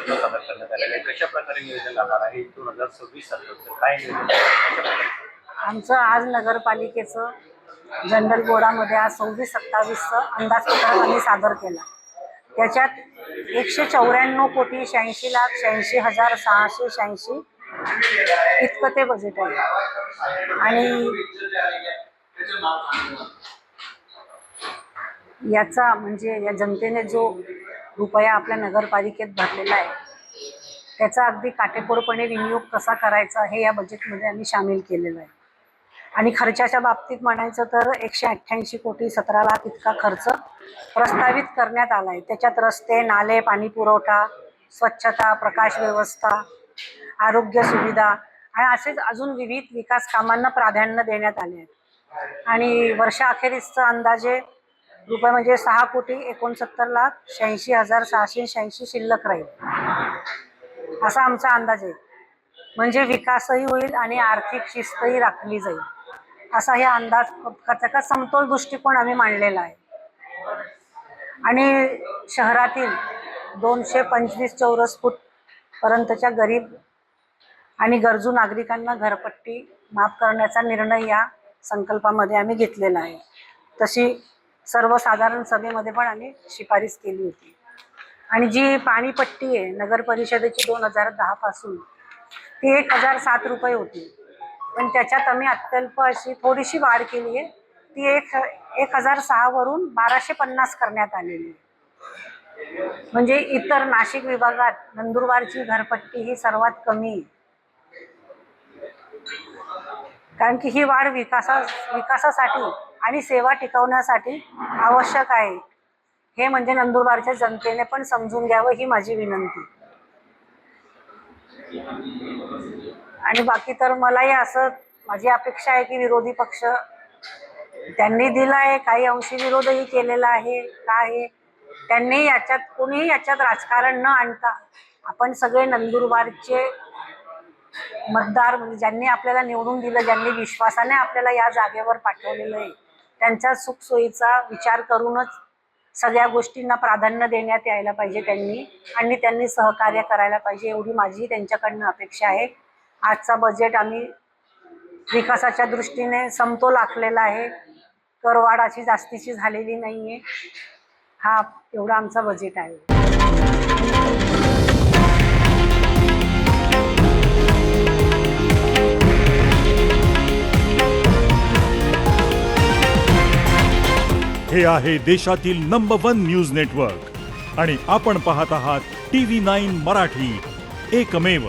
अंदाजपत्र सादर करण्यात आलेलं आहे. कशा प्रकारे नियोजन लागणार आहे 2026-27 काय नियोजन आहे? आमचं आज नगरपालिकेचं जनरल बोर्डामध्ये आज 26-27चं अंदाजपत्रक आम्ही सादर केलं. त्याच्यात 194,86,86,686 इतकं ते बजेट आहे. आणि याचा म्हणजे या जनतेने जो रुपया आपल्या नगरपालिकेत भरलेला आहे त्याचा अगदी काटेकोरपणे विनियोग कसा करायचा हे या बजेटमध्ये आम्ही सामील केलेलं आहे. आणि खर्चाच्या बाबतीत म्हणायचं तर 188 कोटी 17 लाख इतका खर्च प्रस्तावित करण्यात आला आहे. त्याच्यात रस्ते, नाले, पाणी पुरवठा, स्वच्छता, प्रकाश व्यवस्था, आरोग्य सुविधा आणि असेच अजून विविध विकास कामांना प्राधान्य देण्यात आले आहेत. आणि वर्षाअखेरीसचा अंदाजे रुपये म्हणजे 6,69,86,686 शिल्लक राहील असा आमचा अंदाज आहे. म्हणजे विकासही होईल आणि आर्थिक शिस्तही राखली जाईल असा हे अंदाजपत्रकाचा समतोल दृष्टिकोन आम्ही मांडलेला आहे. आणि शहरातील 225 चौरस फूट पर्यंतच्या गरीब आणि गरजू नागरिकांना घरपट्टी माफ करण्याचा निर्णय या संकल्पामध्ये आम्ही घेतलेला आहे. तशी सर्वसाधारण सभेमध्ये पण आम्ही शिफारस केली होती. आणि जी पाणीपट्टी आहे नगर परिषदेची 2010 पासून ती 1,007 रुपये होती. पण त्याच्यात आम्ही अत्यल्प अशी थोडीशी वाढ केली आहे. ती 1,006 वरून 1,250 करण्यात आलेली आहे. म्हणजे इतर नाशिक विभागात नंदुरबारची घरपट्टी ही सर्वात कमी आहे. कारण की ही वाढ विकासासाठी आणि सेवा टिकवण्यासाठी आवश्यक आहे. हे म्हणजे नंदुरबारच्या जनतेने पण समजून घ्यावं ही माझी विनंती. आणि बाकी तर मलाही असं माझी अपेक्षा आहे की विरोधी पक्ष त्यांनी दिला आहे, काही अंशी विरोधही केलेला आहे. काय त्यांनी याच्यात कोणीही याच्यात राजकारण न आणता आपण सगळे नंदुरबारचे मतदार म्हणजे ज्यांनी आपल्याला निवडून दिलं, ज्यांनी विश्वासाने आपल्याला या जागेवर पाठवलेलं आहे त्यांच्या सुखसोयीचा विचार करूनच सगळ्या गोष्टींना प्राधान्य देण्यात यायला पाहिजे आणि त्यांनी सहकार्य करायला पाहिजे एवढी माझी त्यांच्याकडनं अपेक्षा आहे. आजचा बजेट आम्ही विकासाच्या दृष्टीने समतोल आखलेला आहे. करवाढ अशी जास्तीची झालेली नाही आहे. हा एवढा आमचा बजेट आहे. हे आहे देशातील नंबर 1 न्यूज नेटवर्क आणि आपण पाहत आहात TV9 मराठी, एकमेव.